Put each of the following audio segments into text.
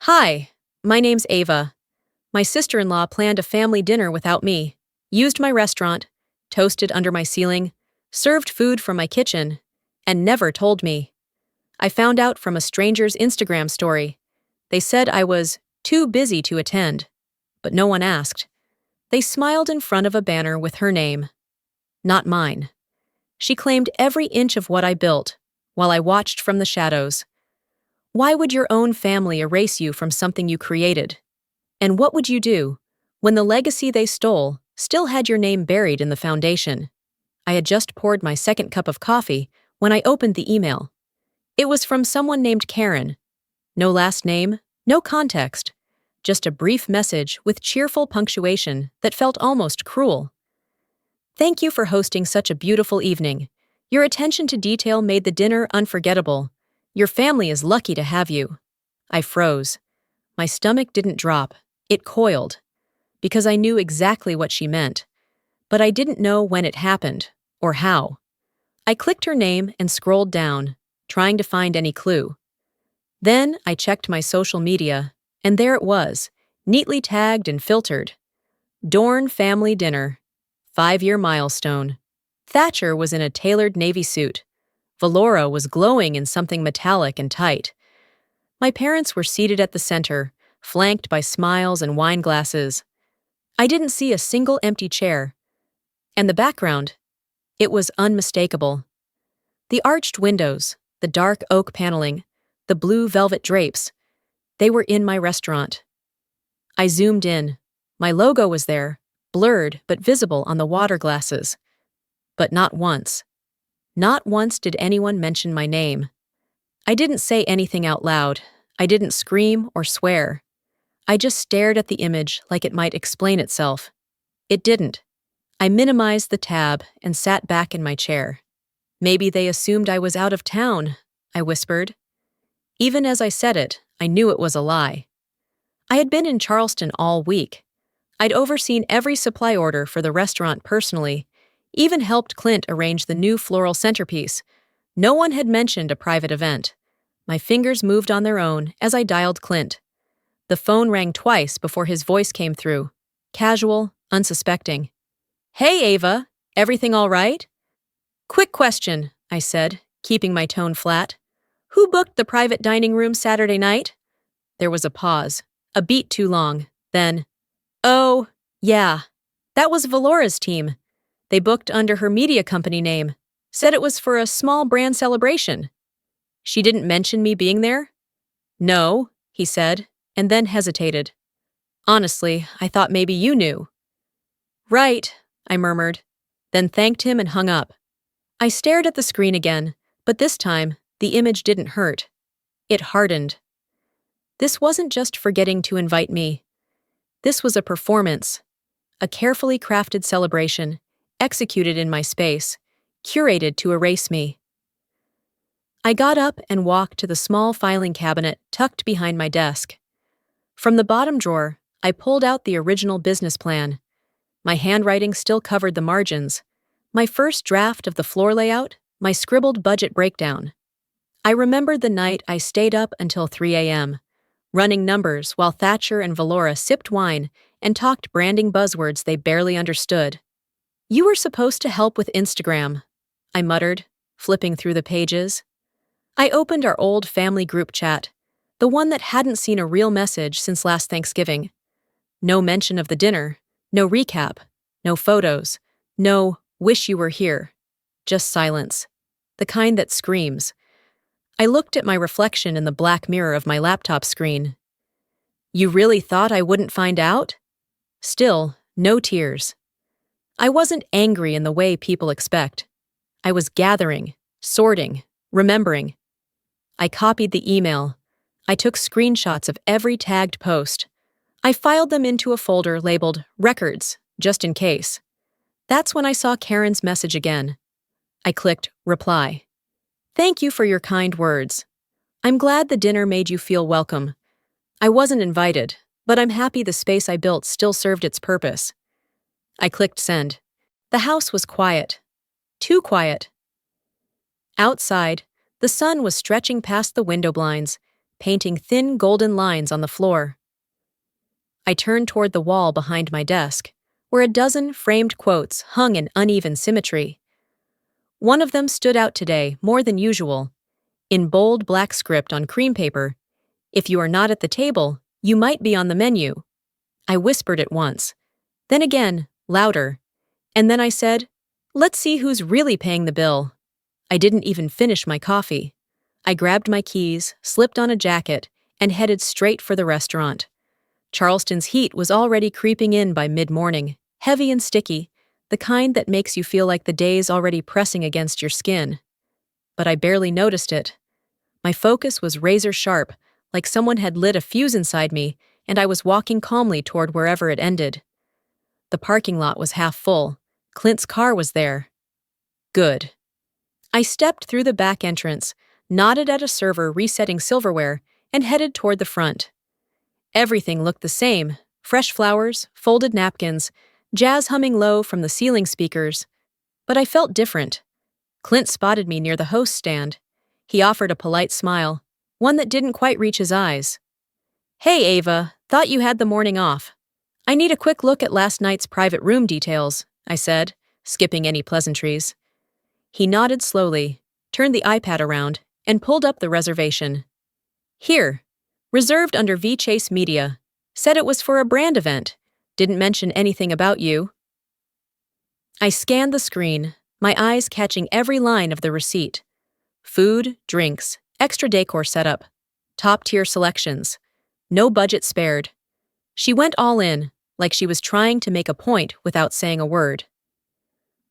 Hi, my name's Ava. My sister-in-law planned a family dinner without me, used my restaurant, toasted under my ceiling, served food from my kitchen, and never told me. I found out from a stranger's Instagram story. They said I was too busy to attend, but no one asked. They smiled in front of a banner with her name, not mine. She claimed every inch of what I built, while I watched from the shadows. Why would your own family erase you from something you created? And what would you do when the legacy they stole still had your name buried in the foundation? I had just poured my second cup of coffee when I opened the email. It was from someone named Karen. No last name, no context, just a brief message with cheerful punctuation that felt almost cruel. Thank you for hosting such a beautiful evening. Your attention to detail made the dinner unforgettable. Your family is lucky to have you. I froze. My stomach didn't drop, it coiled, because I knew exactly what she meant, but I didn't know when it happened, or how. I clicked her name and scrolled down, trying to find any clue. Then I checked my social media, and there it was, neatly tagged and filtered. Dorn Family Dinner. 5-year milestone. Thatcher was in a tailored navy suit. Valora was glowing in something metallic and tight. My parents were seated at the center, flanked by smiles and wine glasses. I didn't see a single empty chair. And the background? It was unmistakable. The arched windows, the dark oak paneling, the blue velvet drapes, they were in my restaurant. I zoomed in. My logo was there, blurred but visible on the water glasses. But not once. Not once did anyone mention my name. I didn't say anything out loud. I didn't scream or swear. I just stared at the image like it might explain itself. It didn't. I minimized the tab and sat back in my chair. Maybe they assumed I was out of town, I whispered. Even as I said it, I knew it was a lie. I had been in Charleston all week. I'd overseen every supply order for the restaurant personally, even helped Clint arrange the new floral centerpiece. No one had mentioned a private event. My fingers moved on their own as I dialed Clint. The phone rang twice before his voice came through. Casual, unsuspecting. Hey, Ava, everything all right? Quick question, I said, keeping my tone flat. Who booked the private dining room Saturday night? There was a pause, a beat too long, then, oh, yeah, that was Valora's team. They booked under her media company name, said it was for a small brand celebration. She didn't mention me being there? No, he said, and then hesitated. Honestly, I thought maybe you knew. Right, I murmured, then thanked him and hung up. I stared at the screen again, but this time, the image didn't hurt. It hardened. This wasn't just forgetting to invite me. This was a performance, a carefully crafted celebration, executed in my space, curated to erase me. I got up and walked to the small filing cabinet tucked behind my desk. From the bottom drawer, I pulled out the original business plan. My handwriting still covered the margins. My first draft of the floor layout, my scribbled budget breakdown. I remembered the night I stayed up until 3 a.m., running numbers while Thatcher and Valora sipped wine and talked branding buzzwords they barely understood. You were supposed to help with Instagram, I muttered, flipping through the pages. I opened our old family group chat, the one that hadn't seen a real message since last Thanksgiving. No mention of the dinner, no recap, no photos, no wish you were here. Just silence, the kind that screams. I looked at my reflection in the black mirror of my laptop screen. You really thought I wouldn't find out? Still, no tears. I wasn't angry in the way people expect. I was gathering, sorting, remembering. I copied the email. I took screenshots of every tagged post. I filed them into a folder labeled Records, just in case. That's when I saw Karen's message again. I clicked Reply. Thank you for your kind words. I'm glad the dinner made you feel welcome. I wasn't invited, but I'm happy the space I built still served its purpose. I clicked Send. The house was quiet. Too quiet. Outside, the sun was stretching past the window blinds, painting thin golden lines on the floor. I turned toward the wall behind my desk, where a dozen framed quotes hung in uneven symmetry. One of them stood out today more than usual. In bold black script on cream paper, "If you are not at the table, you might be on the menu." I whispered it once, then again, louder, and then I said, "Let's see who's really paying the bill." I didn't even finish my coffee. I grabbed my keys, slipped on a jacket, and headed straight for the restaurant. Charleston's heat was already creeping in by mid-morning, heavy and sticky, the kind that makes you feel like the day's already pressing against your skin. But I barely noticed it. My focus was razor sharp, like someone had lit a fuse inside me, and I was walking calmly toward wherever it ended. The parking lot was half full. Clint's car was there. Good. I stepped through the back entrance, nodded at a server resetting silverware, and headed toward the front. Everything looked the same: fresh flowers, folded napkins, jazz humming low from the ceiling speakers. But I felt different. Clint spotted me near the host stand. He offered a polite smile, one that didn't quite reach his eyes. "Hey, Ava, thought you had the morning off. I need a quick look at last night's private room details," I said, skipping any pleasantries. He nodded slowly, turned the iPad around, and pulled up the reservation. "Here. Reserved under V Chase Media. Said it was for a brand event. Didn't mention anything about you." I scanned the screen, my eyes catching every line of the receipt. Food, drinks, extra decor setup, top-tier selections. No budget spared. She went all in, like she was trying to make a point without saying a word.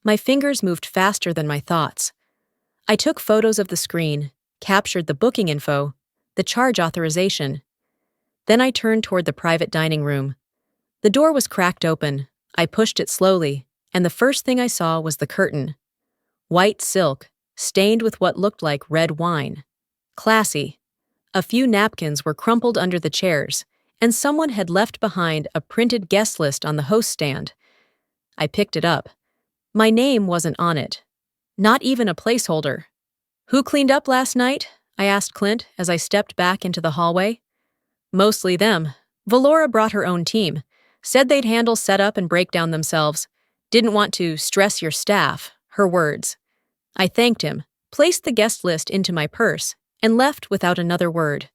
My fingers moved faster than my thoughts. I took photos of the screen, captured the booking info, the charge authorization. Then I turned toward the private dining room. The door was cracked open. I pushed it slowly, and the first thing I saw was the curtain. White silk, stained with what looked like red wine. Classy. A few napkins were crumpled under the chairs, and someone had left behind a printed guest list on the host stand. I picked it up. My name wasn't on it. Not even a placeholder. "Who cleaned up last night?" I asked Clint as I stepped back into the hallway. "Mostly them. Valora brought her own team. Said they'd handle setup and breakdown themselves. Didn't want to stress your staff," her words. I thanked him, placed the guest list into my purse, and left without another word.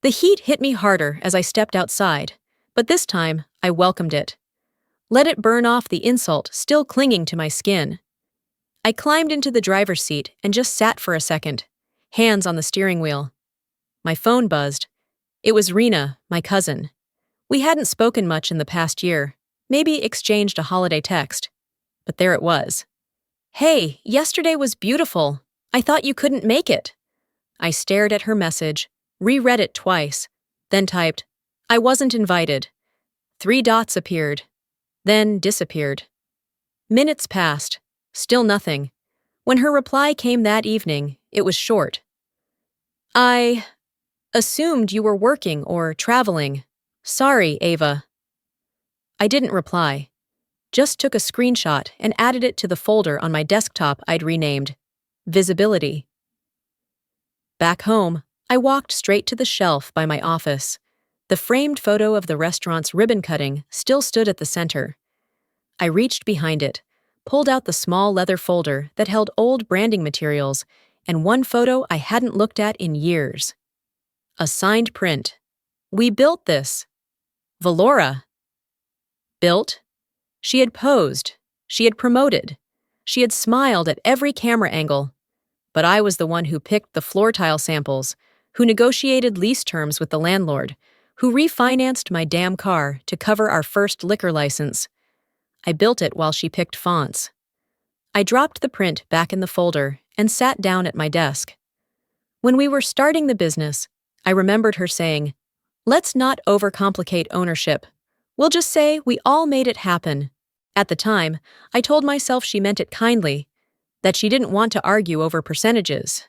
The heat hit me harder as I stepped outside, but this time I welcomed it. Let it burn off the insult still clinging to my skin. I climbed into the driver's seat and just sat for a second, hands on the steering wheel. My phone buzzed. It was Rena, my cousin. We hadn't spoken much in the past year, maybe exchanged a holiday text. But there it was. "Hey, yesterday was beautiful. I thought you couldn't make it." I stared at her message, reread it twice, then typed, "I wasn't invited." 3 dots appeared, then disappeared. Minutes passed, still nothing. When her reply came that evening, it was short. "I assumed you were working or traveling. Sorry, Ava." I didn't reply, just took a screenshot and added it to the folder on my desktop I'd renamed Visibility. Back home, I walked straight to the shelf by my office. The framed photo of the restaurant's ribbon cutting still stood at the center. I reached behind it, pulled out the small leather folder that held old branding materials and one photo I hadn't looked at in years. A signed print. "We built this." Valora. Built? She had posed. She had promoted. She had smiled at every camera angle. But I was the one who picked the floor tile samples, who negotiated lease terms with the landlord, who refinanced my damn car to cover our first liquor license. I built it while she picked fonts. I dropped the print back in the folder and sat down at my desk. When we were starting the business, I remembered her saying, "Let's not overcomplicate ownership. We'll just say we all made it happen." At the time, I told myself she meant it kindly, that she didn't want to argue over percentages.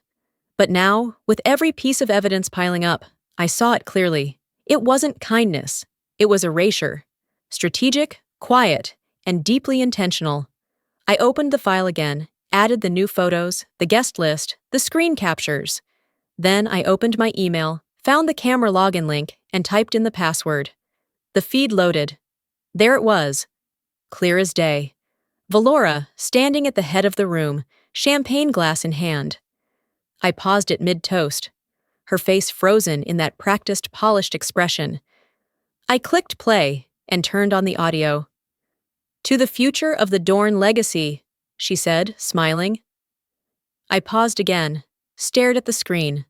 But now, with every piece of evidence piling up, I saw it clearly. It wasn't kindness. It was erasure. Strategic, quiet, and deeply intentional. I opened the file again, added the new photos, the guest list, the screen captures. Then I opened my email, Found the camera login link and typed in the password. The feed loaded. There it was, clear as day. Valora, standing at the head of the room, champagne glass in hand. I paused it mid-toast, her face frozen in that practiced, polished expression. I clicked play and turned on the audio. "To the future of the Dorn legacy," she said, smiling. I paused again, stared at the screen.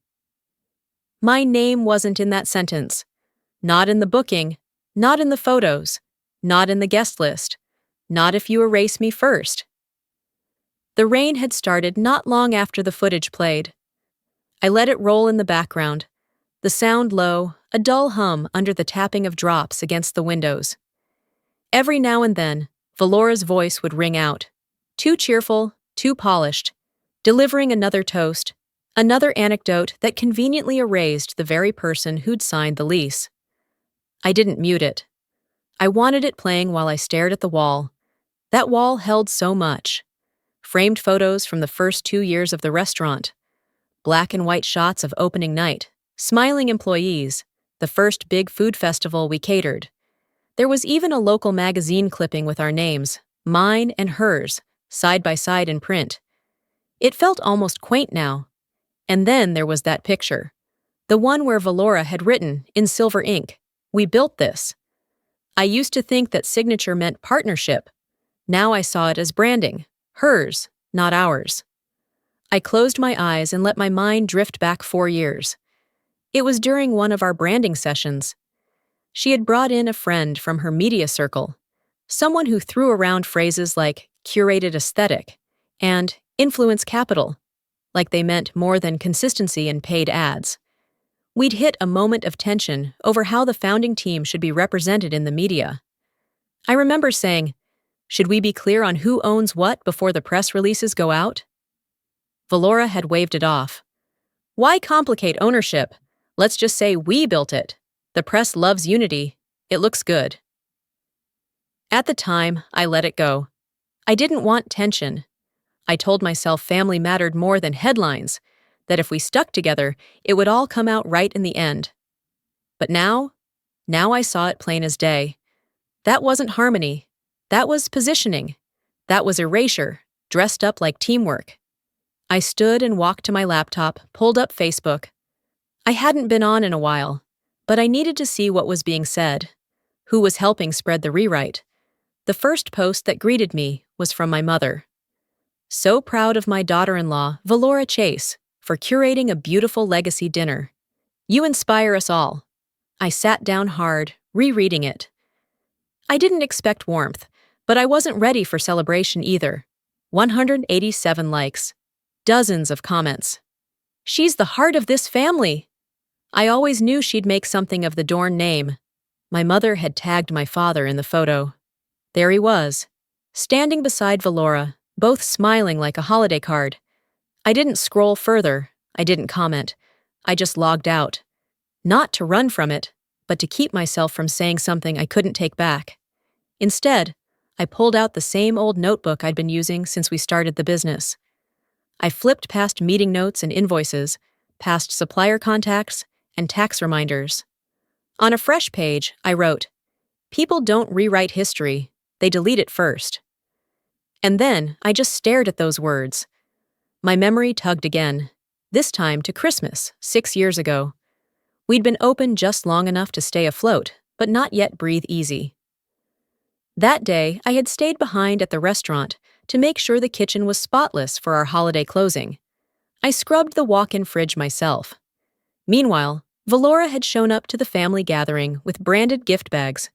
My name wasn't in that sentence. Not in the booking, not in the photos, not in the guest list, not if you erase me first. The rain had started not long after the footage played. I let it roll in the background, the sound low, a dull hum under the tapping of drops against the windows. Every now and then, Valora's voice would ring out, too cheerful, too polished, delivering another toast, another anecdote that conveniently erased the very person who'd signed the lease. I didn't mute it. I wanted it playing while I stared at the wall. That wall held so much. Framed photos from the first 2 years of the restaurant, black and white shots of opening night, smiling employees, the first big food festival we catered. There was even a local magazine clipping with our names, mine and hers, side by side in print. It felt almost quaint now. And then there was that picture, the one where Valora had written, in silver ink, "We built this." I used to think that signature meant partnership. Now I saw it as branding, hers, not ours. I closed my eyes and let my mind drift back 4 years. It was during one of our branding sessions. She had brought in a friend from her media circle, someone who threw around phrases like curated aesthetic and influence capital, like they meant more than consistency in paid ads. We'd hit a moment of tension over how the founding team should be represented in the media. I remember saying, "Should we be clear on who owns what before the press releases go out?" Valora had waved it off. "Why complicate ownership? Let's just say we built it. The press loves unity. It looks good." At the time, I let it go. I didn't want tension. I told myself family mattered more than headlines, that if we stuck together, it would all come out right in the end. But now I saw it plain as day. That wasn't harmony. That was positioning. That was erasure, dressed up like teamwork. I stood and walked to my laptop, pulled up Facebook. I hadn't been on in a while, but I needed to see what was being said, who was helping spread the rewrite. The first post that greeted me was from my mother. "So proud of my daughter-in-law, Valora Chase, for curating a beautiful legacy dinner. You inspire us all." I sat down hard, rereading it. I didn't expect warmth, but I wasn't ready for celebration either. 187 likes. Dozens of comments. "She's the heart of this family." I always knew she'd make something of the Dorn name. My mother had tagged my father in the photo. There he was, standing beside Valora, both smiling like a holiday card. I didn't scroll further. I didn't comment. I just logged out. Not to run from it, but to keep myself from saying something I couldn't take back. Instead, I pulled out the same old notebook I'd been using since we started the business. I flipped past meeting notes and invoices, past supplier contacts, and tax reminders. On a fresh page, I wrote, "People don't rewrite history, they delete it first." And then I just stared at those words. My memory tugged again, this time to Christmas, 6 years ago. We'd been open just long enough to stay afloat, but not yet breathe easy. That day, I had stayed behind at the restaurant to make sure the kitchen was spotless for our holiday closing. I scrubbed the walk-in fridge myself. Meanwhile, Valora had shown up to the family gathering with branded gift bags,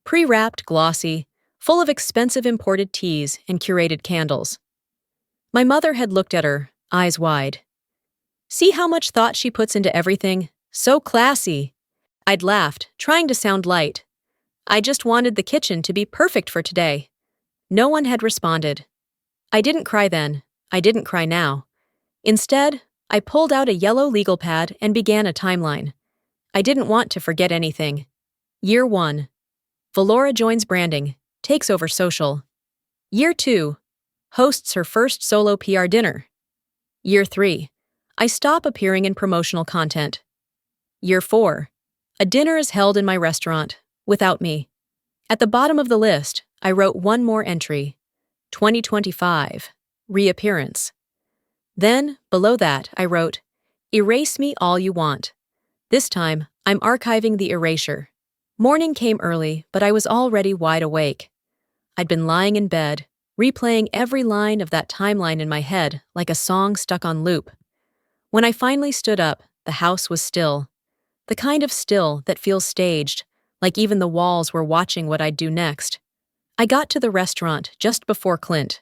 pre-wrapped, glossy, full of expensive imported teas and curated candles. My mother had looked at her, eyes wide. "See how much thought she puts into everything? So classy." I'd laughed, trying to sound light. I just wanted the kitchen to be perfect for today. No one had responded. I didn't cry then. I didn't cry now. Instead, I pulled out a yellow legal pad and began a timeline. I didn't want to forget anything. Year 1. Valora joins branding, takes over social. Year 2. Hosts her first solo PR dinner. Year 3. I stop appearing in promotional content. Year 4. A dinner is held in my restaurant, without me. At the bottom of the list, I wrote one more entry. 2025. Reappearance. Then, below that, I wrote, erase me all you want. This time, I'm archiving the erasure. Morning came early, but I was already wide awake. I'd been lying in bed, replaying every line of that timeline in my head like a song stuck on loop. When I finally stood up, the house was still. The kind of still that feels staged, like even the walls were watching what I'd do next. I got to the restaurant just before Clint.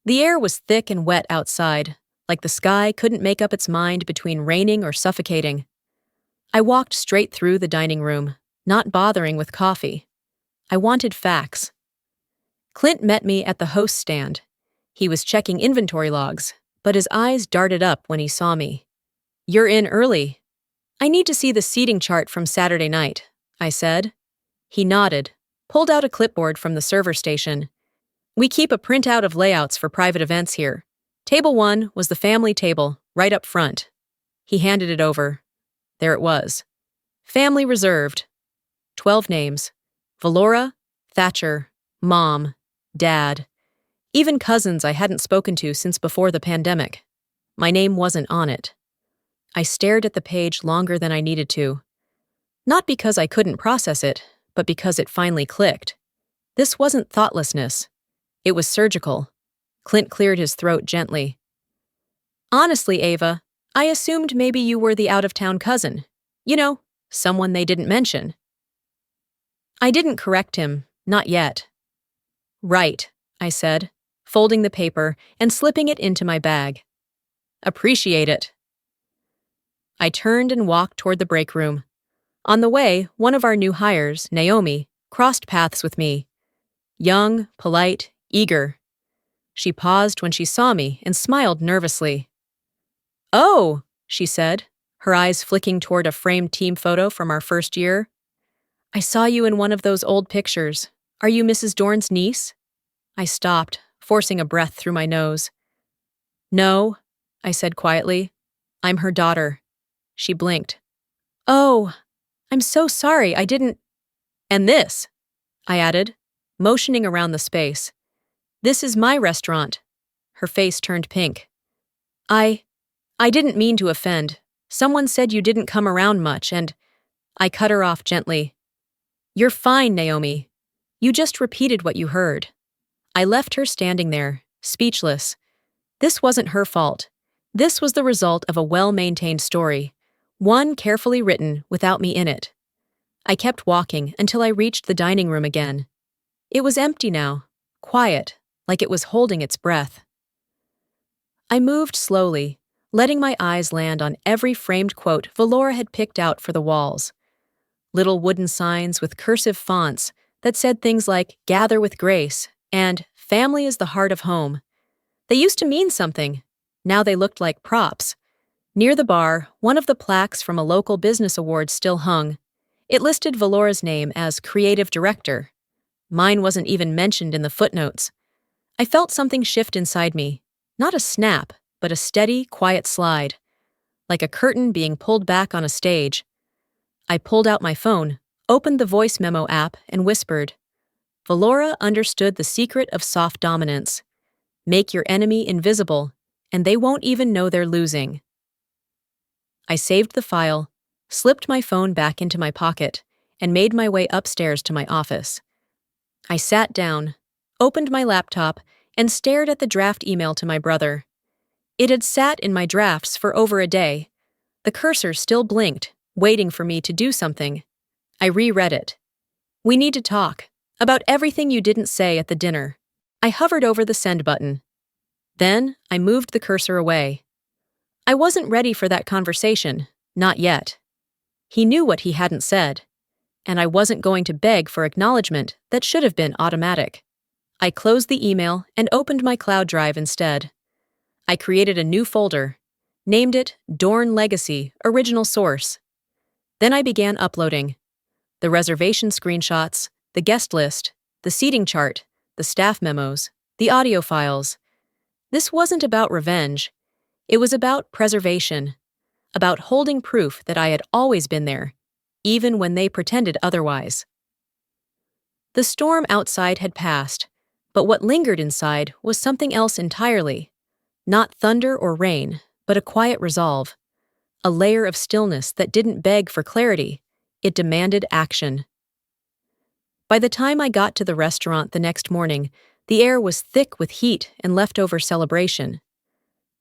The air was thick and wet outside, like the sky couldn't make up its mind between raining or suffocating. I walked straight through the dining room, not bothering with coffee. I wanted facts. Clint met me at the host stand. He was checking inventory logs, but his eyes darted up when he saw me. You're in early. I need to see the seating chart from Saturday night, I said. He nodded, pulled out a clipboard from the server station. We keep a printout of layouts for private events here. Table 1 was the family table, right up front. He handed it over. There it was. Family reserved. 12 names. Valora, Thatcher, Mom, Dad. Even cousins I hadn't spoken to since before the pandemic. My name wasn't on it. I stared at the page longer than I needed to. Not because I couldn't process it, but because it finally clicked. This wasn't thoughtlessness. It was surgical. Clint cleared his throat gently. Honestly, Ava, I assumed maybe you were the out-of-town cousin. You know, someone they didn't mention. I didn't correct him, not yet. Right, I said, folding the paper and slipping it into my bag. Appreciate it. I turned and walked toward the break room. On the way, one of our new hires, Naomi, crossed paths with me. Young, polite, eager. She paused when she saw me and smiled nervously. Oh, she said, her eyes flicking toward a framed team photo from our first year. I saw you in one of those old pictures. Are you Mrs. Dorn's niece? I stopped, forcing a breath through my nose. No, I said quietly. I'm her daughter. She blinked. Oh, I'm so sorry, I didn't… And this, I added, motioning around the space. This is my restaurant. Her face turned pink. I didn't mean to offend. Someone said you didn't come around much, and… I cut her off gently. You're fine, Naomi. You just repeated what you heard. I left her standing there, speechless. This wasn't her fault. This was the result of a well-maintained story, one carefully written without me in it. I kept walking until I reached the dining room again. It was empty now, quiet, like it was holding its breath. I moved slowly, letting my eyes land on every framed quote Valora had picked out for the walls. Little wooden signs with cursive fonts that said things like "Gather with Grace" and "Family is the heart of home." They used to mean something. Now they looked like props. Near the bar, one of the plaques from a local business award still hung. It listed Valora's name as creative director. Mine wasn't even mentioned in the footnotes. I felt something shift inside me. Not a snap, but a steady, quiet slide. Like a curtain being pulled back on a stage. I pulled out my phone, opened the voice memo app, and whispered. Valora understood the secret of soft dominance. Make your enemy invisible, and they won't even know they're losing. I saved the file, slipped my phone back into my pocket, and made my way upstairs to my office. I sat down, opened my laptop, and stared at the draft email to my brother. It had sat in my drafts for over a day. The cursor still blinked, waiting for me to do something. I reread it. We need to talk about everything you didn't say at the dinner. I hovered over the send button. Then I moved the cursor away. I wasn't ready for that conversation, not yet. He knew what he hadn't said, and I wasn't going to beg for acknowledgement that should have been automatic. I closed the email and opened my cloud drive instead. I created a new folder, named it Dorn Legacy Original Source. Then I began uploading the reservation screenshots, the guest list, the seating chart, the staff memos, the audio files. This wasn't about revenge. It was about preservation. about holding proof that I had always been there, even when they pretended otherwise. The storm outside had passed, but what lingered inside was something else entirely. Not thunder or rain, but a quiet resolve. A layer of stillness that didn't beg for clarity, it demanded action. By the time I got to the restaurant the next morning, the air was thick with heat and leftover celebration.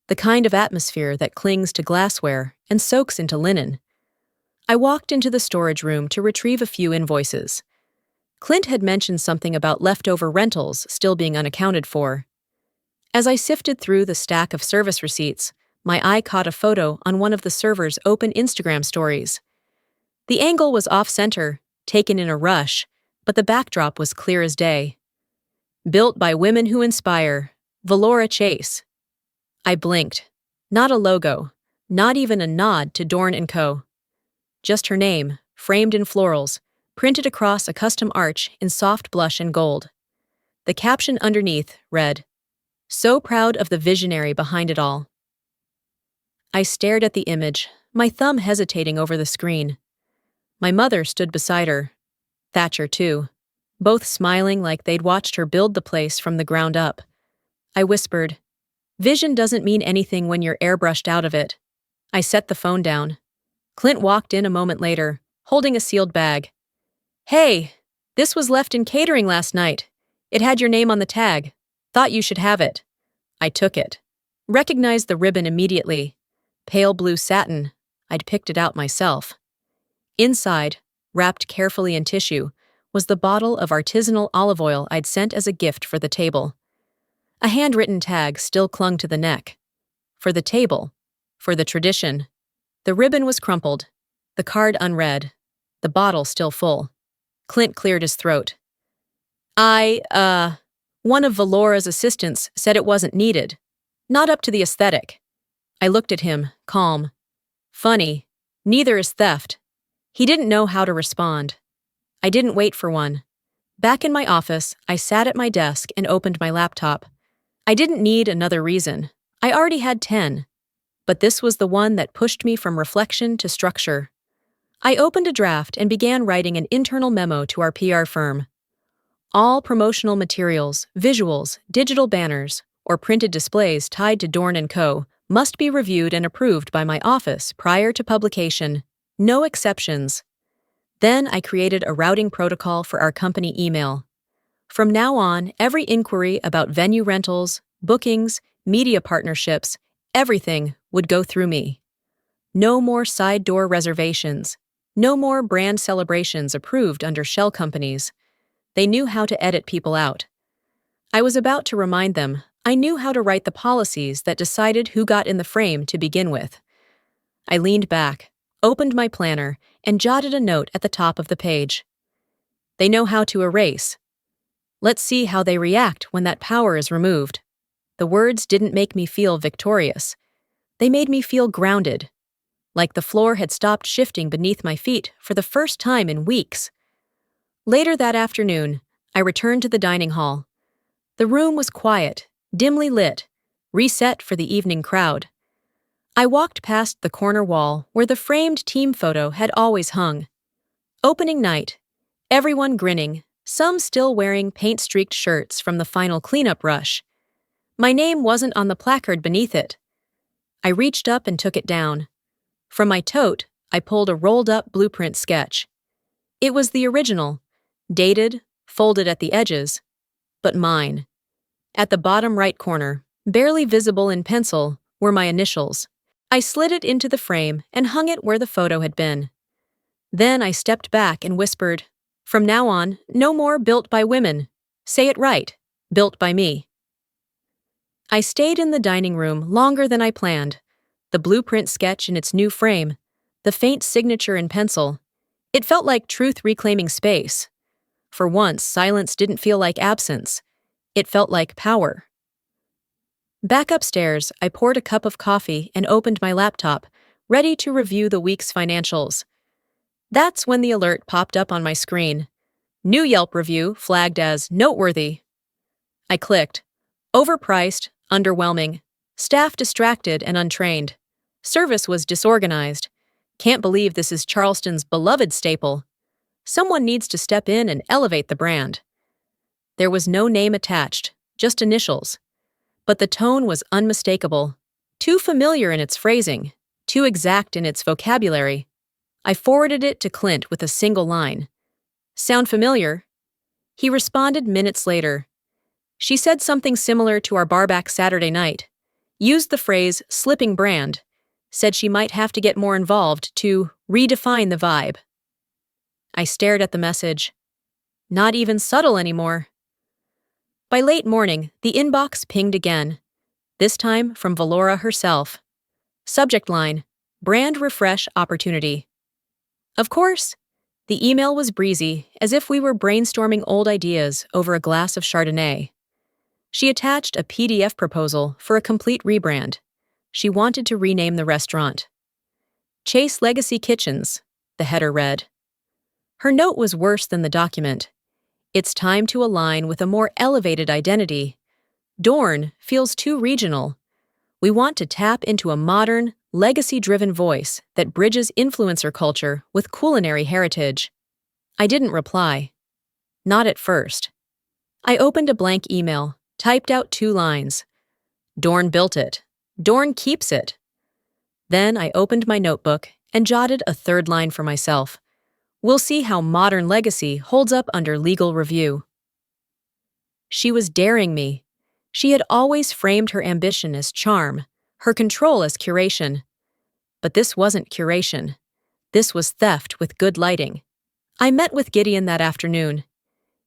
The kind of atmosphere that clings to glassware and soaks into linen. I walked into the storage room to retrieve a few invoices. Clint had mentioned something about leftover rentals still being unaccounted for. As I sifted through the stack of service receipts, my eye caught a photo on one of the server's open Instagram stories. The angle was off-center, taken in a rush, but the backdrop was clear as day. Built by women who inspire, Valora Chase. I blinked. Not a logo, not even a nod to Dorn & Co. Just her name, framed in florals, printed across a custom arch in soft blush and gold. The caption underneath read, "So proud of the visionary behind it all." I stared at the image, my thumb hesitating over the screen. My mother stood beside her. Thatcher, too. Both smiling like they'd watched her build the place from the ground up. I whispered, "Vision doesn't mean anything when you're airbrushed out of it." I set the phone down. Clint walked in a moment later, holding a sealed bag. "Hey, this was left in catering last night. It had your name on the tag. Thought you should have it." I took it. Recognized the ribbon immediately. Pale blue satin. I'd picked it out myself. Inside, wrapped carefully in tissue, was the bottle of artisanal olive oil I'd sent as a gift for the table. A handwritten tag still clung to the neck. For the table. For the tradition. The ribbon was crumpled. The card unread. The bottle still full. Clint cleared his throat. One of Valora's assistants said it wasn't needed. Not up to the aesthetic." I looked at him, calm. Funny. Neither is theft. He didn't know how to respond. I didn't wait for one. Back in my office, I sat at my desk and opened my laptop. I didn't need another reason. I already had 10. But this was the one that pushed me from reflection to structure. I opened a draft and began writing an internal memo to our PR firm. All promotional materials, visuals, digital banners, or printed displays tied to Dorn & Co. must be reviewed and approved by my office prior to publication. No exceptions. Then I created a routing protocol for our company email. From now on, every inquiry about venue rentals, bookings, media partnerships, everything would go through me. No more side door reservations. No more brand celebrations approved under shell companies. They knew how to edit people out. I was about to remind them I knew how to write the policies that decided who got in the frame to begin with. I leaned back, opened my planner, and jotted a note at the top of the page. They know how to erase. Let's see how they react when that power is removed. The words didn't make me feel victorious. They made me feel grounded, like the floor had stopped shifting beneath my feet for the first time in weeks. Later that afternoon, I returned to the dining hall. The room was quiet, dimly lit, reset for the evening crowd. I walked past the corner wall where the framed team photo had always hung. Opening night, everyone grinning, some still wearing paint-streaked shirts from the final cleanup rush. My name wasn't on the placard beneath it. I reached up and took it down. From my tote, I pulled a rolled-up blueprint sketch. It was the original, dated, folded at the edges, but mine. At the bottom right corner, barely visible in pencil, were my initials. I slid it into the frame and hung it where the photo had been. Then I stepped back and whispered, "From now on, no more built by women. Say it right, built by me." I stayed in the dining room longer than I planned. The blueprint sketch in its new frame, the faint signature in pencil. It felt like truth reclaiming space. For once, silence didn't feel like absence. It felt like power. Back upstairs, I poured a cup of coffee and opened my laptop, ready to review the week's financials. That's when the alert popped up on my screen. New Yelp review flagged as noteworthy. I clicked. Overpriced, underwhelming, staff distracted and untrained. Service was disorganized. Can't believe this is Charleston's beloved staple. Someone needs to step in and elevate the brand. There was no name attached, just initials. But the tone was unmistakable. Too familiar in its phrasing, too exact in its vocabulary. I forwarded it to Clint with a single line. "Sound familiar?" He responded minutes later. "She said something similar to our barback Saturday night. Used the phrase slipping brand. Said she might have to get more involved to redefine the vibe." I stared at the message. Not even subtle anymore. By late morning, the inbox pinged again. This time from Valora herself. Subject line, brand refresh opportunity. Of course. The email was breezy, as if we were brainstorming old ideas over a glass of Chardonnay. She attached a PDF proposal for a complete rebrand. She wanted to rename the restaurant. Chase Legacy Kitchens, the header read. Her note was worse than the document. It's time to align with a more elevated identity. Dorn feels too regional. We want to tap into a modern, legacy-driven voice that bridges influencer culture with culinary heritage. I didn't reply. Not at first. I opened a blank email, typed out 2 lines. Dorn built it. Dorn keeps it. Then I opened my notebook and jotted a 3rd line for myself. We'll see how modern legacy holds up under legal review. She was daring me. She had always framed her ambition as charm, her control as curation. But this wasn't curation. This was theft with good lighting. I met with Gideon that afternoon.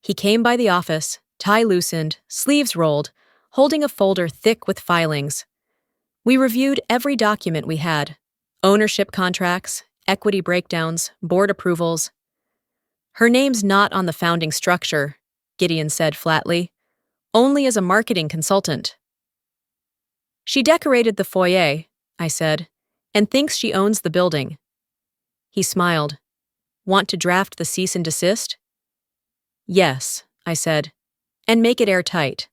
He came by the office, tie loosened, sleeves rolled, holding a folder thick with filings. We reviewed every document we had: ownership contracts, equity breakdowns, board approvals. Her name's not on the founding structure, Gideon said flatly, only as a marketing consultant. She decorated the foyer, I said, and thinks she owns the building. He smiled. Want to draft the cease and desist? Yes, I said, and make it airtight.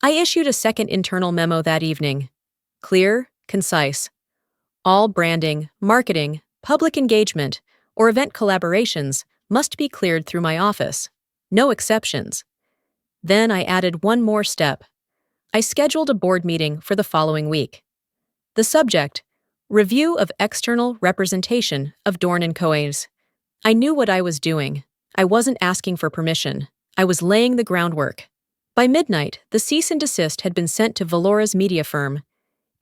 I issued a second internal memo that evening. Clear, concise. All branding, marketing, public engagement, or event collaborations must be cleared through my office. No exceptions. Then I added one more step. I scheduled a board meeting for the following week. The subject, review of external representation of Dorn & Co's. I knew what I was doing. I wasn't asking for permission. I was laying the groundwork. By midnight, the cease and desist had been sent to Valora's media firm.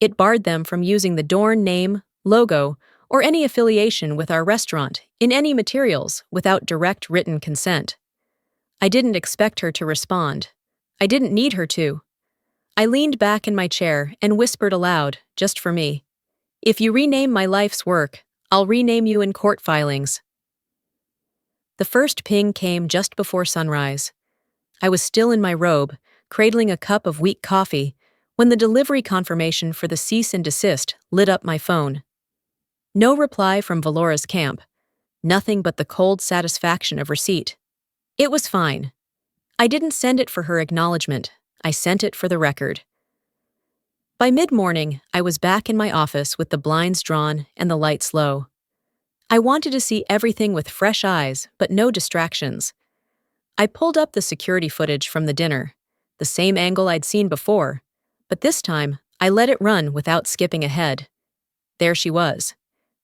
It barred them from using the Dorn name, logo, or any affiliation with our restaurant in any materials without direct written consent. I didn't expect her to respond. I didn't need her to. I leaned back in my chair and whispered aloud, just for me. If you rename my life's work, I'll rename you in court filings. The first ping came just before sunrise. I was still in my robe, cradling a cup of weak coffee, when the delivery confirmation for the cease and desist lit up my phone. No reply from Valora's camp. Nothing but the cold satisfaction of receipt. It was fine. I didn't send it for her acknowledgement. I sent it for the record. By mid-morning, I was back in my office with the blinds drawn and the lights low. I wanted to see everything with fresh eyes, but no distractions. I pulled up the security footage from the dinner, the same angle I'd seen before, but this time I let it run without skipping ahead. There she was,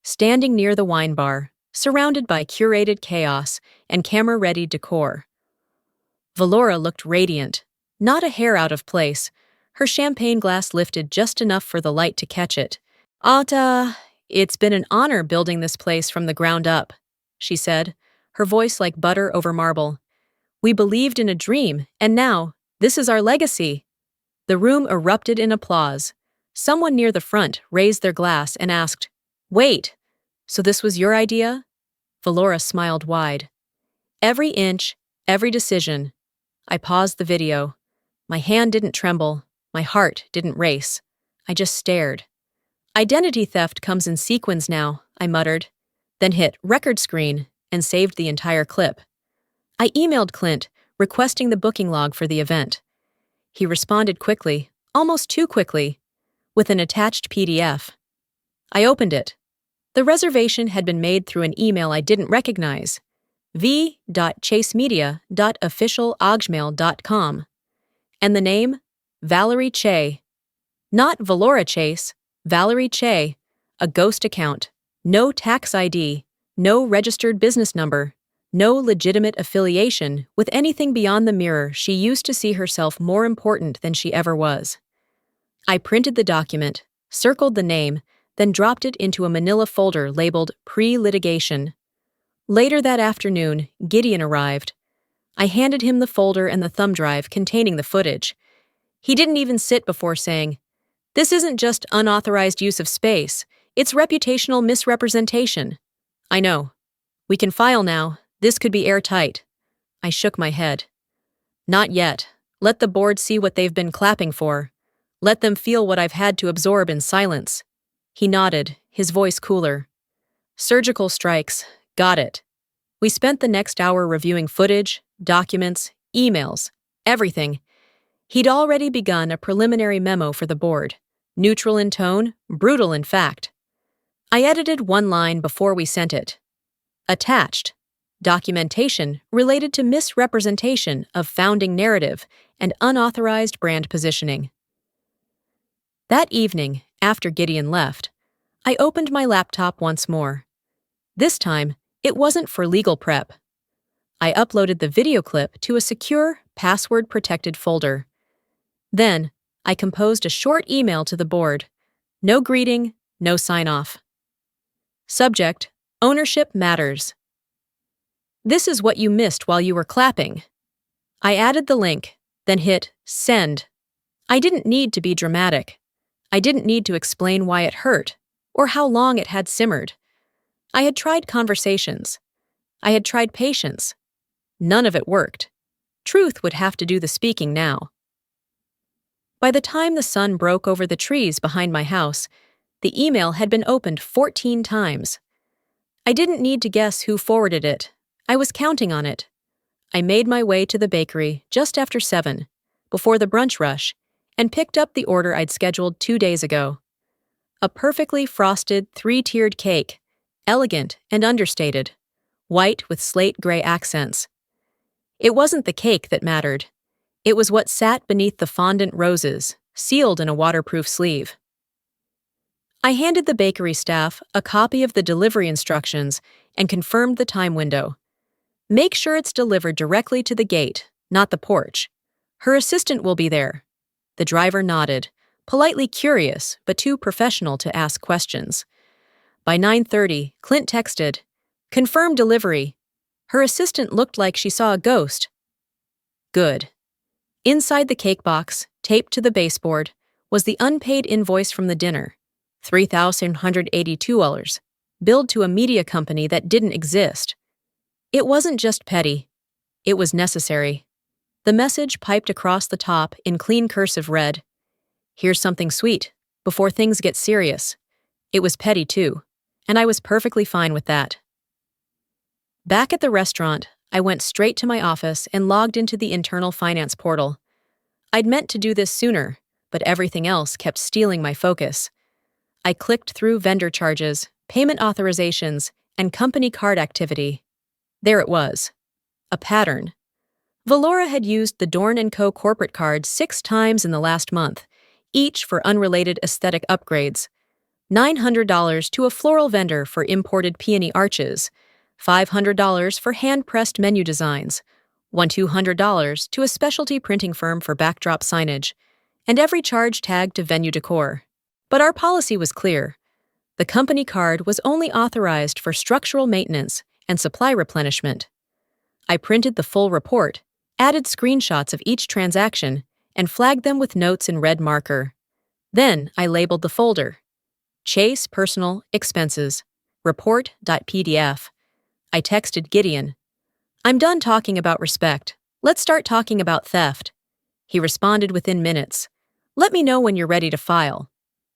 standing near the wine bar, surrounded by curated chaos and camera-ready decor. Valora looked radiant, not a hair out of place, her champagne glass lifted just enough for the light to catch it. It's been an honor building this place from the ground up, she said, her voice like butter over marble. We believed in a dream, and now, this is our legacy. The room erupted in applause. Someone near the front raised their glass and asked, "Wait, so this was your idea?" Valora smiled wide. Every inch, every decision. I paused the video. My hand didn't tremble. My heart didn't race. I just stared. Identity theft comes in sequins now, I muttered, then hit record screen and saved the entire clip. I emailed Clint, requesting the booking log for the event. He responded quickly, almost too quickly, with an attached PDF. I opened it. The reservation had been made through an email I didn't recognize. v.chasemedia.officialogmail.com. And the name? Valerie Che. Not Valora Chase, Valerie Che. A ghost account. No tax ID. No registered business number. No legitimate affiliation with anything beyond the mirror she used to see herself more important than she ever was. I printed the document, circled the name, then dropped it into a manila folder labeled Pre-Litigation. Later that afternoon, Gideon arrived. I handed him the folder and the thumb drive containing the footage. He didn't even sit before saying, "This isn't just unauthorized use of space, it's reputational misrepresentation." I know. We can file now. This could be airtight. I shook my head. Not yet. Let the board see what they've been clapping for. Let them feel what I've had to absorb in silence. He nodded, his voice cooler. Surgical strikes. Got it. We spent the next hour reviewing footage, documents, emails, everything. He'd already begun a preliminary memo for the board. Neutral in tone, brutal in fact. I edited one line before we sent it. Attached. Documentation related to misrepresentation of founding narrative and unauthorized brand positioning. That evening, after Gideon left, I opened my laptop once more. This time, it wasn't for legal prep. I uploaded the video clip to a secure, password-protected folder. Then, I composed a short email to the board. No greeting, no sign-off. Subject: Ownership matters. This is what you missed while you were clapping. I added the link, then hit send. I didn't need to be dramatic. I didn't need to explain why it hurt, or how long it had simmered. I had tried conversations. I had tried patience. None of it worked. Truth would have to do the speaking now. By the time the sun broke over the trees behind my house, the email had been opened 14 times. I didn't need to guess who forwarded it. I was counting on it. I made my way to the bakery just after 7, before the brunch rush, and picked up the order I'd scheduled 2 days ago. A perfectly frosted 3-tiered cake, elegant and understated, white with slate gray accents. It wasn't the cake that mattered. It was what sat beneath the fondant roses, sealed in a waterproof sleeve. I handed the bakery staff a copy of the delivery instructions and confirmed the time window. Make sure it's delivered directly to the gate, not the porch. Her assistant will be there. The driver nodded, politely curious but too professional to ask questions. By 9:30, Clint texted, "Confirm delivery." Her assistant looked like she saw a ghost. Good. Inside the cake box, taped to the baseboard, was the unpaid invoice from the dinner, $3,182, billed to a media company that didn't exist. It wasn't just petty. It was necessary. The message piped across the top in clean cursive read, "Here's something sweet, before things get serious." It was petty too, and I was perfectly fine with that. Back at the restaurant, I went straight to my office and logged into the internal finance portal. I'd meant to do this sooner, but everything else kept stealing my focus. I clicked through vendor charges, payment authorizations, and company card activity. There it was. A pattern. Valora had used the Dorn & Co. corporate card 6 times in the last month, each for unrelated aesthetic upgrades. $900 to a floral vendor for imported peony arches, $500 for hand-pressed menu designs, $200 to a specialty printing firm for backdrop signage, and every charge tagged to venue decor. But our policy was clear. The company card was only authorized for structural maintenance and supply replenishment. I printed the full report, added screenshots of each transaction, and flagged them with notes in red marker. Then I labeled the folder. Chase Personal Expenses, Report.pdf. I texted Gideon. "I'm done talking about respect. Let's start talking about theft." He responded within minutes. "Let me know when you're ready to file."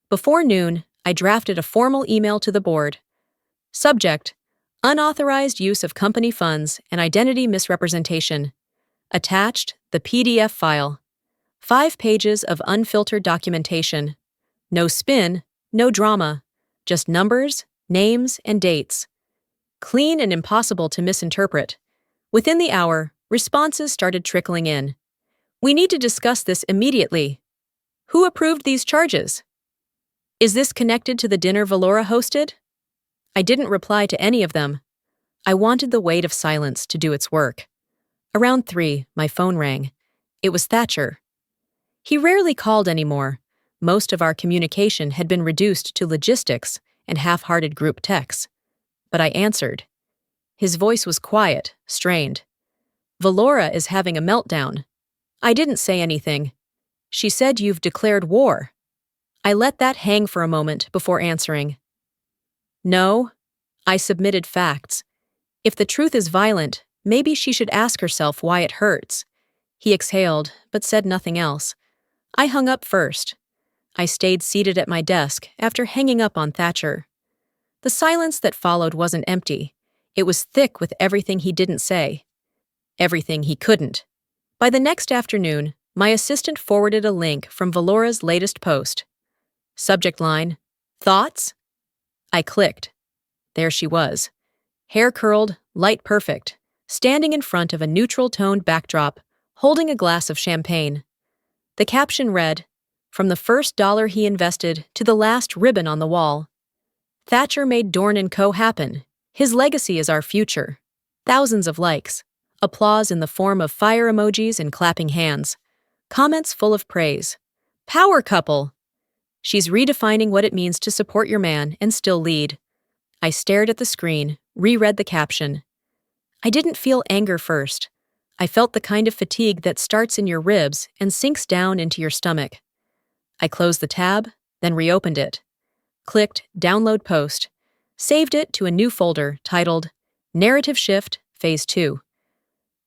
Before noon, I drafted a formal email to the board. Subject: Unauthorized use of company funds and identity misrepresentation. Attached, the PDF file. 5 pages of unfiltered documentation. No spin, no drama. Just numbers, names, and dates. Clean and impossible to misinterpret. Within the hour, responses started trickling in. We need to discuss this immediately. Who approved these charges? Is this connected to the dinner Valora hosted? I didn't reply to any of them. I wanted the weight of silence to do its work. Around 3, my phone rang. It was Thatcher. He rarely called anymore. Most of our communication had been reduced to logistics and half-hearted group texts. But I answered. His voice was quiet, strained. Valora is having a meltdown. I didn't say anything. She said you've declared war. I let that hang for a moment before answering. No, I submitted facts. If the truth is violent, maybe she should ask herself why it hurts. He exhaled, but said nothing else. I hung up first. I stayed seated at my desk after hanging up on Thatcher. The silence that followed wasn't empty. It was thick with everything he didn't say. Everything he couldn't. By the next afternoon, my assistant forwarded a link from Valora's latest post. Subject line, thoughts? I clicked. There she was. Hair curled, light perfect, standing in front of a neutral-toned backdrop, holding a glass of champagne. The caption read, "From the first dollar he invested to the last ribbon on the wall. Thatcher made Dorn & Co. happen. His legacy is our future." Thousands of likes. Applause in the form of fire emojis and clapping hands. Comments full of praise. Power couple! She's redefining what it means to support your man and still lead. I stared at the screen, reread the caption. I didn't feel anger first. I felt the kind of fatigue that starts in your ribs and sinks down into your stomach. I closed the tab, then reopened it. Clicked Download Post. Saved it to a new folder titled Narrative Shift, Phase 2.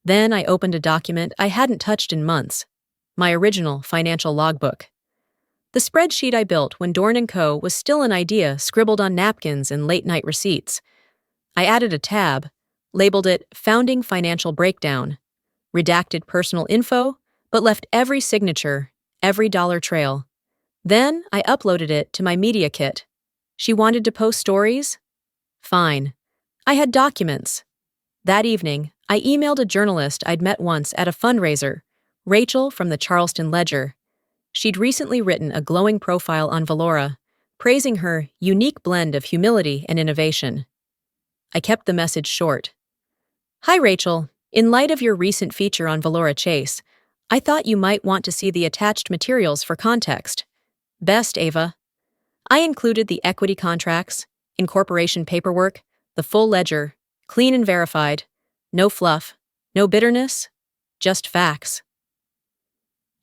Then I opened a document I hadn't touched in months. My original financial logbook. The spreadsheet I built when Dorn & Co. was still an idea scribbled on napkins and late-night receipts. I added a tab, labeled it Founding Financial Breakdown, redacted personal info, but left every signature, every dollar trail. Then I uploaded it to my media kit. She wanted to post stories? Fine. I had documents. That evening, I emailed a journalist I'd met once at a fundraiser, Rachel from the Charleston Ledger. She'd recently written a glowing profile on Valora, praising her unique blend of humility and innovation. I kept the message short. Hi, Rachel. In light of your recent feature on Valora Chase, I thought you might want to see the attached materials for context. Best, Ava. I included the equity contracts, incorporation paperwork, the full ledger, clean and verified, no fluff, no bitterness, just facts.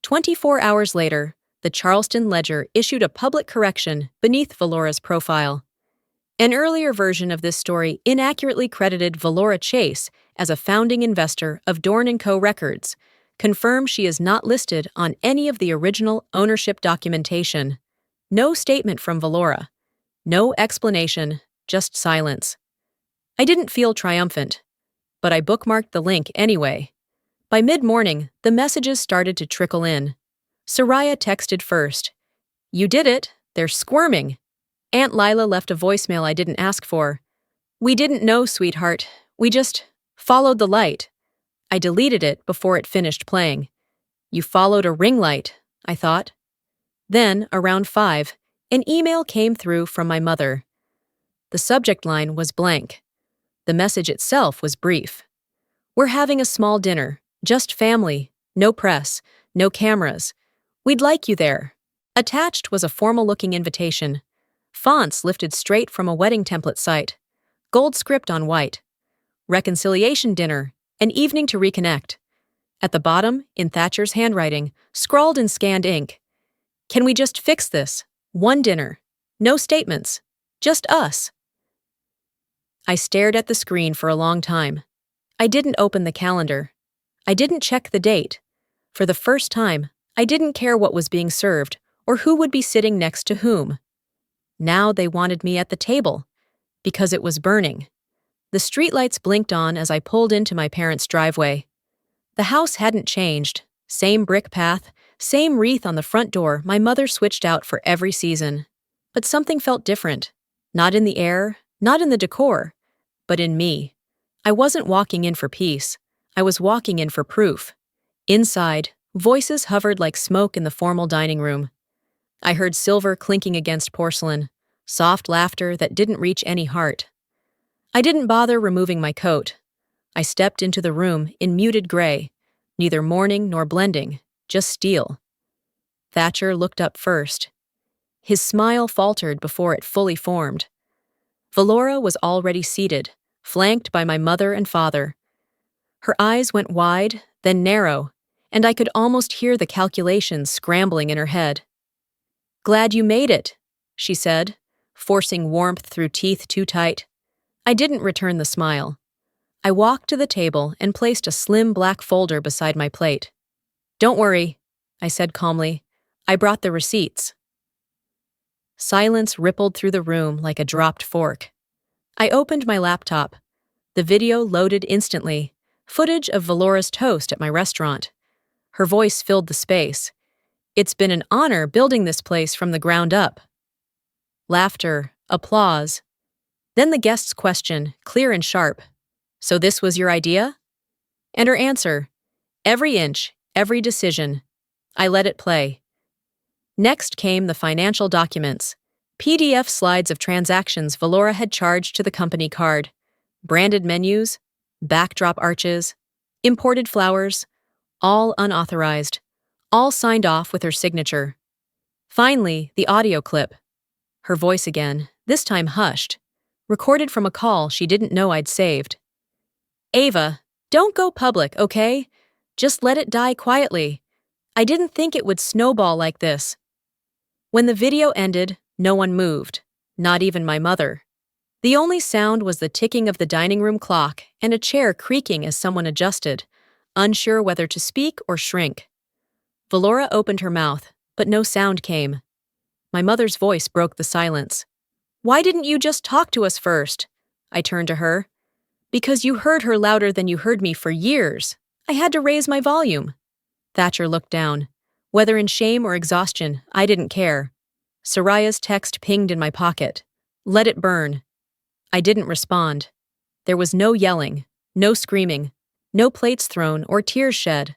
24 hours later, the Charleston Ledger issued a public correction beneath Valora's profile. An earlier version of this story inaccurately credited Valora Chase as a founding investor of Dorn & Co. Records, confirmed she is not listed on any of the original ownership documentation. No statement from Valora. No explanation, just silence. I didn't feel triumphant, but I bookmarked the link anyway. By mid-morning, the messages started to trickle in. Soraya texted first. You did it. They're squirming. Aunt Lila left a voicemail I didn't ask for. We didn't know, sweetheart. We just followed the light. I deleted it before it finished playing. You followed a ring light, I thought. Then, around 5, an email came through from my mother. The subject line was blank. The message itself was brief. We're having a small dinner. Just family, no press, no cameras. We'd like you there. Attached was a formal-looking invitation. Fonts lifted straight from a wedding template site. Gold script on white. Reconciliation dinner, an evening to reconnect. At the bottom, in Thatcher's handwriting, scrawled in scanned ink. Can we just fix this? One dinner. No statements. Just us. I stared at the screen for a long time. I didn't open the calendar. I didn't check the date. For the first time, I didn't care what was being served or who would be sitting next to whom. Now they wanted me at the table, because it was burning. The streetlights blinked on as I pulled into my parents' driveway. The house hadn't changed. Same brick path, same wreath on the front door my mother switched out for every season. But something felt different. Not in the air, not in the decor, but in me. I wasn't walking in for peace. I was walking in for proof. Inside, voices hovered like smoke in the formal dining room. I heard silver clinking against porcelain, soft laughter that didn't reach any heart. I didn't bother removing my coat. I stepped into the room in muted gray, neither mourning nor blending, just steel. Thatcher looked up first. His smile faltered before it fully formed. Valora was already seated, flanked by my mother and father. Her eyes went wide, then narrow, and I could almost hear the calculations scrambling in her head. "Glad you made it," she said, forcing warmth through teeth too tight. I didn't return the smile. I walked to the table and placed a slim black folder beside my plate. "Don't worry," I said calmly. "I brought the receipts." Silence rippled through the room like a dropped fork. I opened my laptop. The video loaded instantly, footage of Valora's toast at my restaurant. Her voice filled the space. "It's been an honor building this place from the ground up." Laughter, applause. Then the guest's question, clear and sharp. "So this was your idea?" And her answer, "Every inch, every decision." I let it play. Next came the financial documents, PDF slides of transactions Valora had charged to the company card, branded menus, backdrop arches, imported flowers, all unauthorized, all signed off with her signature. Finally, the audio clip. Her voice again, this time hushed, recorded from a call she didn't know I'd saved. "Ava, don't go public, okay? Just let it die quietly. I didn't think it would snowball like this." When the video ended, no one moved, not even my mother. The only sound was the ticking of the dining room clock and a chair creaking as someone adjusted, unsure whether to speak or shrink. Valora opened her mouth, but no sound came. My mother's voice broke the silence. "Why didn't you just talk to us first?" I turned to her. "Because you heard her louder than you heard me for years. I had to raise my volume." Thatcher looked down. Whether in shame or exhaustion, I didn't care. Soraya's text pinged in my pocket. "Let it burn." I didn't respond. There was no yelling, no screaming, no plates thrown or tears shed,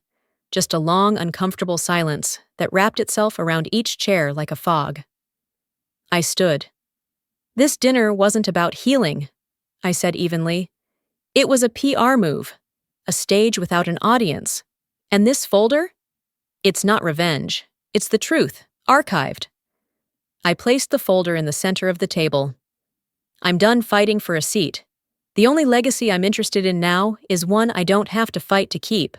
just a long, uncomfortable silence that wrapped itself around each chair like a fog. I stood. "This dinner wasn't about healing," I said evenly. "It was a PR move, a stage without an audience. And this folder? It's not revenge. It's the truth, archived." I placed the folder in the center of the table. "I'm done fighting for a seat. The only legacy I'm interested in now is one I don't have to fight to keep."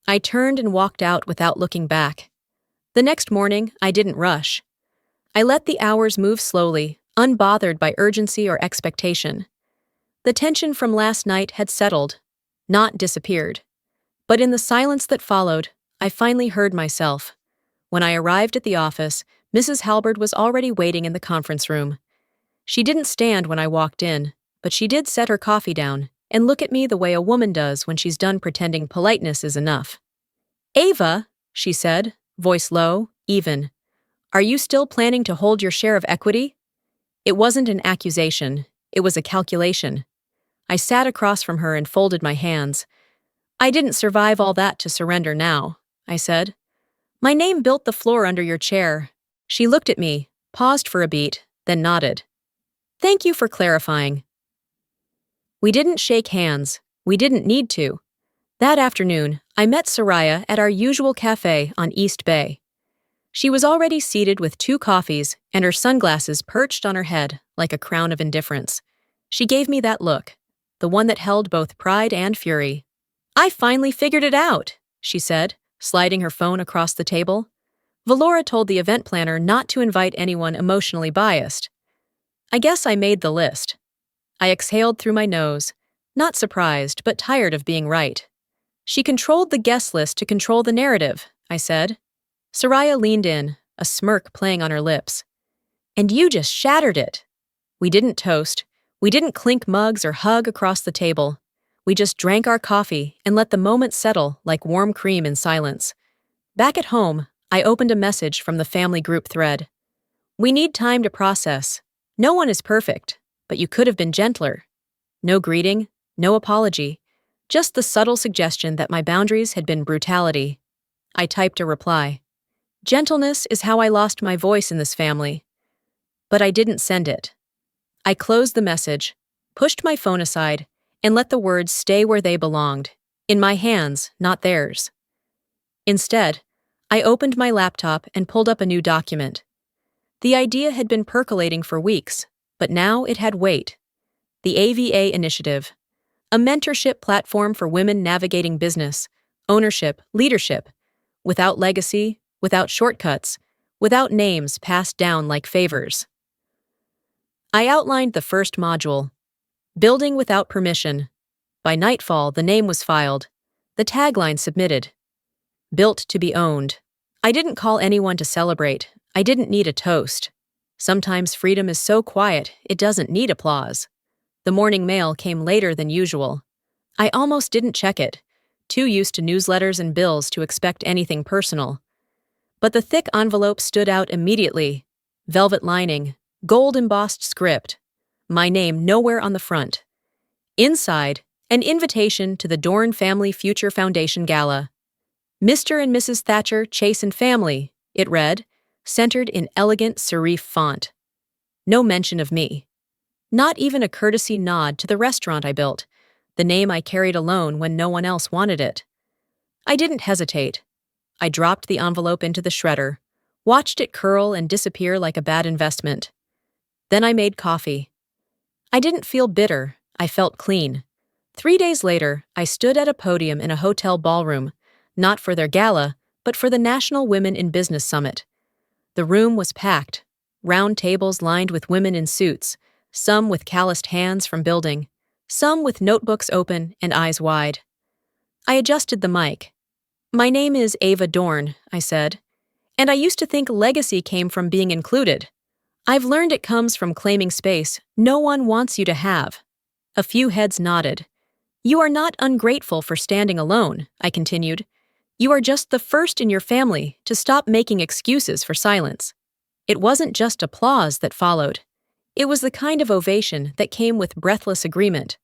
I turned and walked out without looking back. The next morning, I didn't rush. I let the hours move slowly, unbothered by urgency or expectation. The tension from last night had settled, not disappeared. But in the silence that followed, I finally heard myself. When I arrived at the office, Mrs. Halberd was already waiting in the conference room. She didn't stand when I walked in, but she did set her coffee down and look at me the way a woman does when she's done pretending politeness is enough. "Ava," she said, voice low, even, "are you still planning to hold your share of equity?" It wasn't an accusation, it was a calculation. I sat across from her and folded my hands. "I didn't survive all that to surrender now," I said. "My name built the floor under your chair." She looked at me, paused for a beat, then nodded. "Thank you for clarifying." We didn't shake hands. We didn't need to. That afternoon, I met Soraya at our usual cafe on East Bay. She was already seated with 2 coffees and her sunglasses perched on her head like a crown of indifference. She gave me that look, the one that held both pride and fury. "I finally figured it out," she said, sliding her phone across the table. "Valora told the event planner not to invite anyone emotionally biased. I guess I made the list." I exhaled through my nose, not surprised, but tired of being right. "She controlled the guest list to control the narrative," I said. Soraya leaned in, a smirk playing on her lips. "And you just shattered it." We didn't toast. We didn't clink mugs or hug across the table. We just drank our coffee and let the moment settle like warm cream in silence. Back at home, I opened a message from the family group thread. "We need time to process. No one is perfect, but you could have been gentler. No greeting, no apology, just the subtle suggestion that my boundaries had been brutality. I typed a reply. Gentleness is how I lost my voice in this family. But I didn't send it. I closed the message, pushed my phone aside, and let the words stay where they belonged, in my hands, not theirs. Instead, I opened my laptop and pulled up a new document. The idea had been percolating for weeks, but now it had weight. The AVA Initiative, a mentorship platform for women navigating business, ownership, leadership, without legacy, without shortcuts, without names passed down like favors. I outlined the first module, Building Without Permission. By nightfall, the name was filed, the tagline submitted. Built to be owned. I didn't call anyone to celebrate. I didn't need a toast. Sometimes freedom is so quiet, it doesn't need applause. The morning mail came later than usual. I almost didn't check it, too used to newsletters and bills to expect anything personal. But the thick envelope stood out immediately. Velvet lining, gold-embossed script. My name nowhere on the front. Inside, an invitation to the Dorn Family Future Foundation Gala. Mr. and Mrs. Thatcher, Chase and Family, it read, centered in elegant serif font. No mention of me. Not even a courtesy nod to the restaurant I built, the name I carried alone when no one else wanted it. I didn't hesitate. I dropped the envelope into the shredder, watched it curl and disappear like a bad investment. Then I made coffee. I didn't feel bitter, I felt clean. 3 days later, I stood at a podium in a hotel ballroom, not for their gala, but for the National Women in Business Summit. The room was packed, round tables lined with women in suits, some with calloused hands from building, some with notebooks open and eyes wide. I adjusted the mic. My name is Ava Dorn, I said, and I used to think legacy came from being included. I've learned it comes from claiming space no one wants you to have. A few heads nodded. You are not ungrateful for standing alone, I continued. You are just the first in your family to stop making excuses for silence. It wasn't just applause that followed. It was the kind of ovation that came with breathless agreement.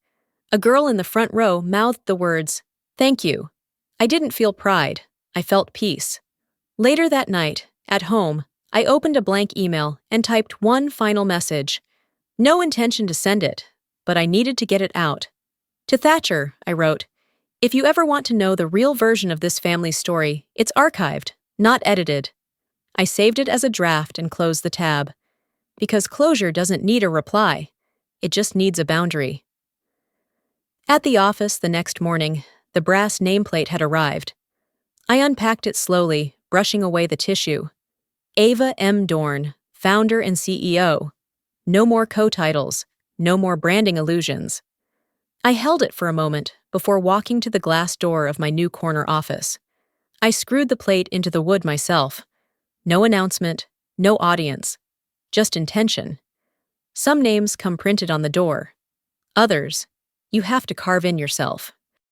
A girl in the front row mouthed the words, "Thank you." I didn't feel pride. I felt peace. Later that night, at home, I opened a blank email and typed one final message. No intention to send it, but I needed to get it out. To Thatcher, I wrote, if you ever want to know the real version of this family's story, it's archived, not edited. I saved it as a draft and closed the tab. Because closure doesn't need a reply. It just needs a boundary. At the office the next morning, the brass nameplate had arrived. I unpacked it slowly, brushing away the tissue. Ava M. Dorn, founder and CEO. No more co-titles, no more branding illusions. I held it for a moment before walking to the glass door of my new corner office. I screwed the plate into the wood myself. No announcement, no audience, just intention. Some names come printed on the door. Others, you have to carve in yourself.